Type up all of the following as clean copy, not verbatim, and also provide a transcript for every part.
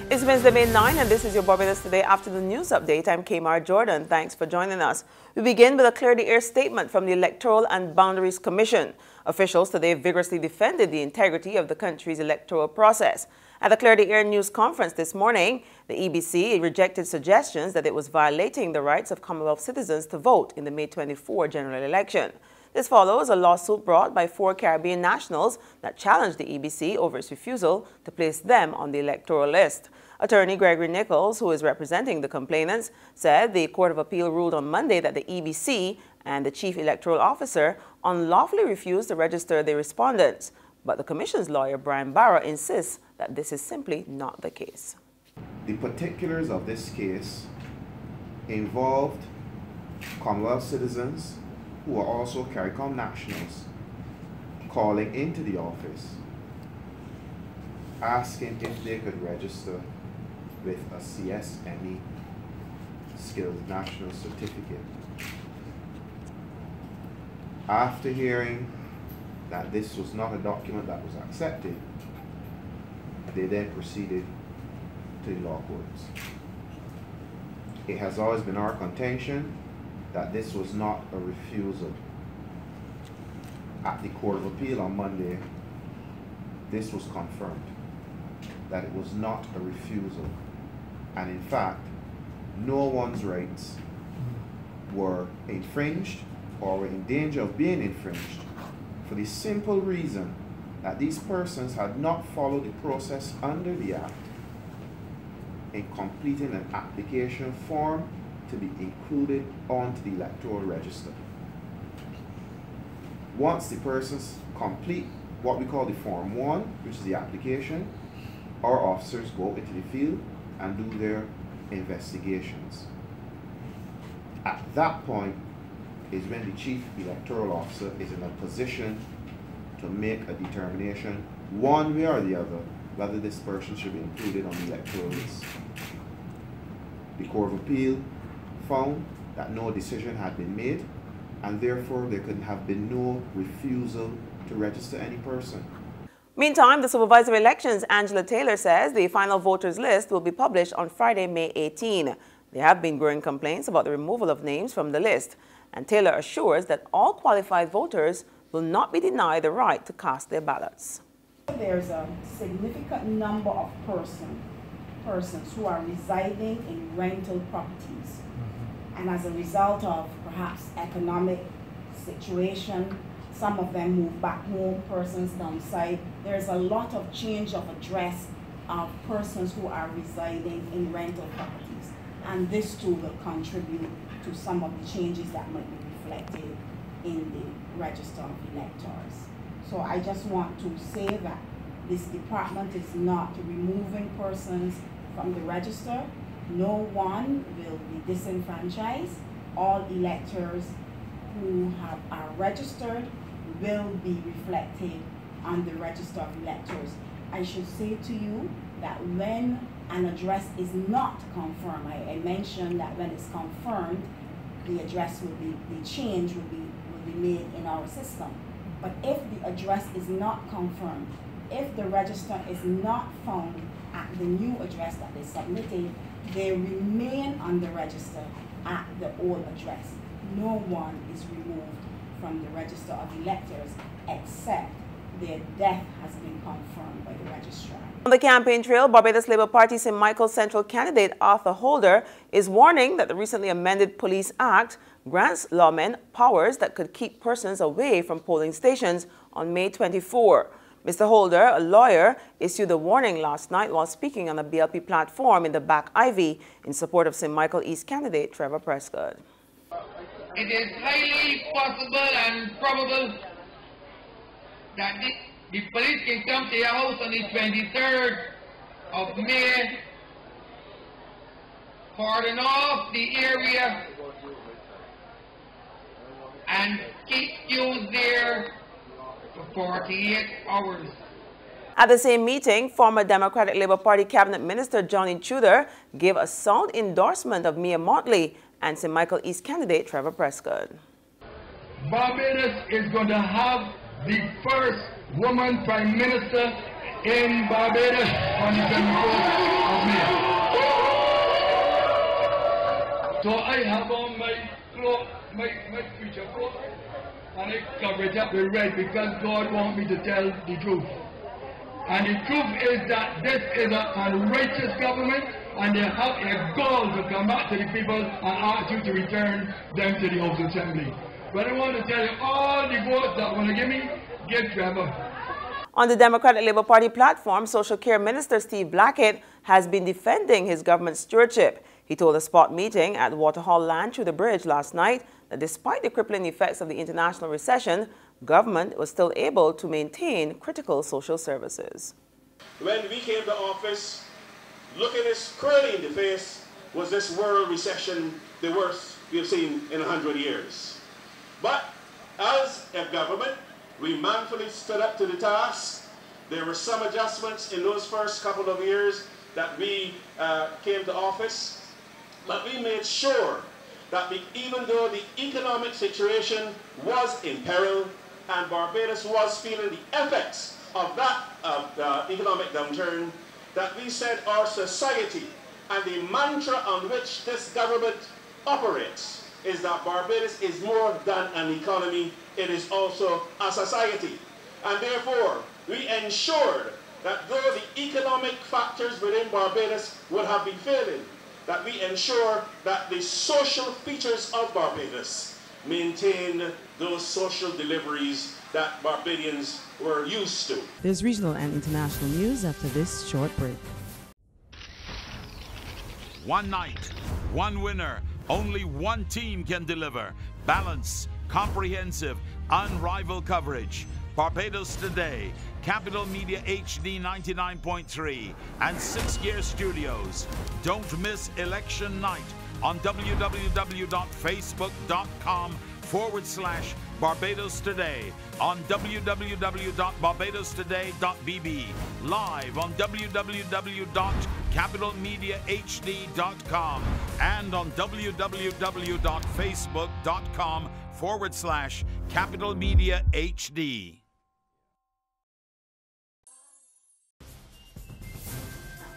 It's Wednesday, May 9, and this is your Barbados Today afternoon news update. I'm Kamar Jordan. Thanks for joining us. We begin with a clear the air statement from the Electoral and Boundaries Commission. Officials today vigorously defended the integrity of the country's electoral process. At the Clear the Air news conference this morning, the EBC rejected suggestions that it was violating the rights of Commonwealth citizens to vote in the May 24 general election. This follows a lawsuit brought by 4 Caribbean nationals that challenged the EBC over its refusal to place them on the electoral list. Attorney Gregory Nichols, who is representing the complainants, said the Court of Appeal ruled on Monday that the EBC and the Chief Electoral Officer unlawfully refused to register the respondents. But the Commission's lawyer, Brian Barra, insists that this is simply not the case. The particulars of this case involved Commonwealth citizens who are also CARICOM nationals calling into the office asking if they could register with a CSME Skilled National Certificate. After hearing that this was not a document that was accepted, they then proceeded to the law courts. It has always been our contention that this was not a refusal. At the Court of Appeal on Monday, this was confirmed, that it was not a refusal. And in fact, no one's rights were infringed or were in danger of being infringed for the simple reason that these persons had not followed the process under the Act in completing an application form to be included onto the electoral register. Once the persons complete what we call the Form 1, which is the application, our officers go into the field and do their investigations. At that point is when the Chief Electoral Officer is in a position to make a determination, one way or the other, whether this person should be included on the electoral list. The Court of Appeal found that no decision had been made, and therefore there could have been no refusal to register any person. Meantime, the Supervisor of Elections, Angela Taylor, says the final voters list will be published on Friday, May 18. There have been growing complaints about the removal of names from the list, and Taylor assures that all qualified voters will not be denied the right to cast their ballots. There's a significant number of persons who are residing in rental properties, and as a result of perhaps economic situation, some of them move back home, persons downside. There's a lot of change of address of persons who are residing in rental properties, and this too will contribute to some of the changes that might be reflected in the Register of Electors. So I just want to say that this department is not removing persons from the register. No one will be disenfranchised. All electors who are registered will be reflected on the Register of Electors. I should say to you that when an address is not confirmed, I mentioned that when it's confirmed, the address will be, the change will be made in our system. But if the address is not confirmed, if the register is not found at the new address that they submitted, they remain on the register at the old address. No one is removed from the Register of Electors except their death has been confirmed by the registrar. On the campaign trail, Barbados Labour Party St. Michael Central candidate Arthur Holder is warning that the recently amended Police Act grants lawmen powers that could keep persons away from polling stations on May 24. Mr. Holder, a lawyer, issued a warning last night while speaking on a BLP platform in the Back Ivy in support of St. Michael East candidate Trevor Prescott. It is highly possible and probable that the police can come to your house on the 23rd of May, cordon off the area, and keep you there for 48 hours. At the same meeting, former Democratic Labour Party Cabinet Minister Johnny Tudor gave a sound endorsement of Mia Motley and St. Michael East candidate Trevor Prescott. Barbados is going to have the first woman Prime Minister in Barbados on the 24th of me. So I have on my cloth, my preacher cloth, and I cover it up with red because God wants me to tell the truth. And the truth is that this is an unrighteous government, and they have a goal to come back to the people and ask you to return them to the House Assembly. But I want to tell you, all the votes that want to give me, give Trevor. On the Democratic Labour Party platform, Social Care Minister Steve Blackett has been defending his government stewardship. He told a spot meeting at Waterhall Land through the bridge last night that despite the crippling effects of the international recession, government was still able to maintain critical social services. When we came to office, looking us squarely in the face was this world recession, the worst we have seen in 100 years. But as a government, we manfully stood up to the task. There were some adjustments in those first couple of years that we came to office, but we made sure that even though the economic situation was in peril and Barbados was feeling the effects of that economic downturn, that we said our society and the mantra on which this government operates is that Barbados is more than an economy, it is also a society. And therefore, we ensured that though the economic factors within Barbados would have been failing, that we ensure that the social features of Barbados maintain those social deliveries that Barbadians were used to. There's regional and international news after this short break. One night, one winner, only one team can deliver. Balance, comprehensive, unrivaled coverage. Barbados Today, Capital Media HD 99.3 and 6 Gear Studios. Don't miss election night on www.facebook.com/Barbados Today, on www.barbadostoday.bb, live on www.capitalmediahd.com and on www.facebook.com/Capital Media HD.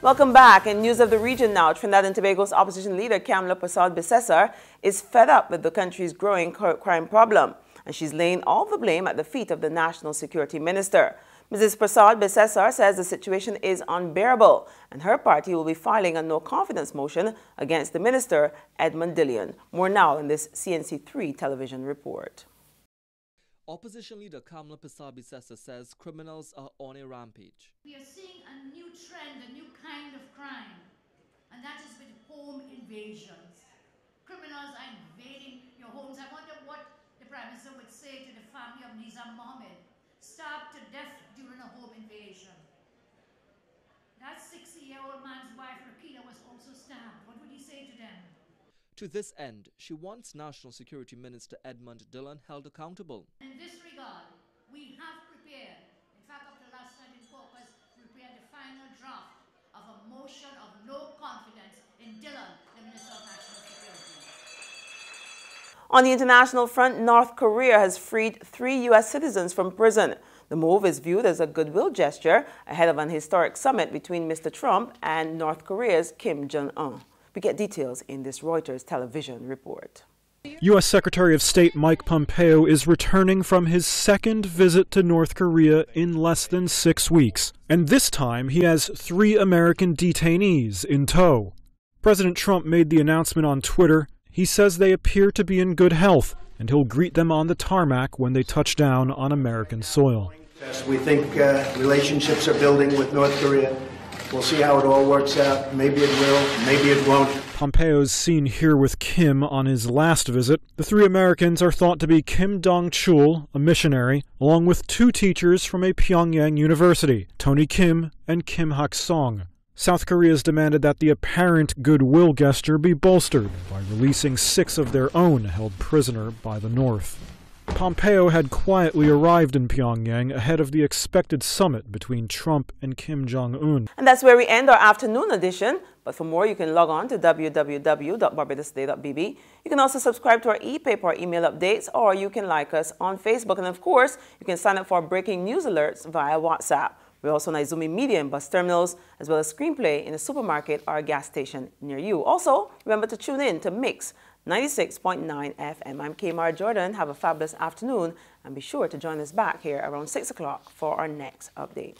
Welcome back. In news of the region now, Trinidad and Tobago's opposition leader, Kamla Prasad-Bissessar, is fed up with the country's growing crime problem, and she's laying all the blame at the feet of the National Security Minister. Mrs. Prasad-Bissessar says the situation is unbearable, and her party will be filing a no-confidence motion against the minister, Edmund Dillon. More now in this CNC3 television report. Opposition leader Kamla Prasad-Bissessar says criminals are on a rampage. We are seeing a new trend, a new kind of crime, and that is with home invasions. Criminals are invading your homes. I wonder what the Prime Minister would say to the family of Nizam Mohammed, starved to death during a home invasion. That 60-year-old man's wife, Rakina, was also stabbed. What would he say to them? To this end, she wants National Security Minister Edmund Dillon held accountable. In this regard, we have prepared, in fact up to last night in caucus, prepared the final draft of a motion of no confidence in Dillon, the Minister of National Security. On the international front, North Korea has freed 3 U.S. citizens from prison. The move is viewed as a goodwill gesture ahead of an historic summit between Mr. Trump and North Korea's Kim Jong-un. We get details in this Reuters television report. U.S. Secretary of State Mike Pompeo is returning from his second visit to North Korea in less than 6 weeks. And this time he has 3 American detainees in tow. President Trump made the announcement on Twitter. He says they appear to be in good health, and he'll greet them on the tarmac when they touch down on American soil. We think relationships are building with North Korea. We'll see how it all works out. Maybe it will, maybe it won't. Pompeo's seen here with Kim on his last visit. The 3 Americans are thought to be Kim Dong-chul, a missionary, along with 2 teachers from a Pyongyang university, Tony Kim and Kim Hak-song. South Korea's demanded that the apparent goodwill gesture be bolstered by releasing 6 of their own held prisoner by the North. Pompeo had quietly arrived in Pyongyang ahead of the expected summit between Trump and Kim Jong-un. And that's where we end our afternoon edition. But for more, you can log on to www.barbadostoday.bb. You can also subscribe to our e-paper email updates, or you can like us on Facebook. And of course, you can sign up for breaking news alerts via WhatsApp. We're also on Izumi Media and bus terminals, as well as screenplay in a supermarket or a gas station near you. Also, remember to tune in to Mix 96.9 FM. I'm Kmar Jordan. Have a fabulous afternoon, and be sure to join us back here around 6 o'clock for our next update.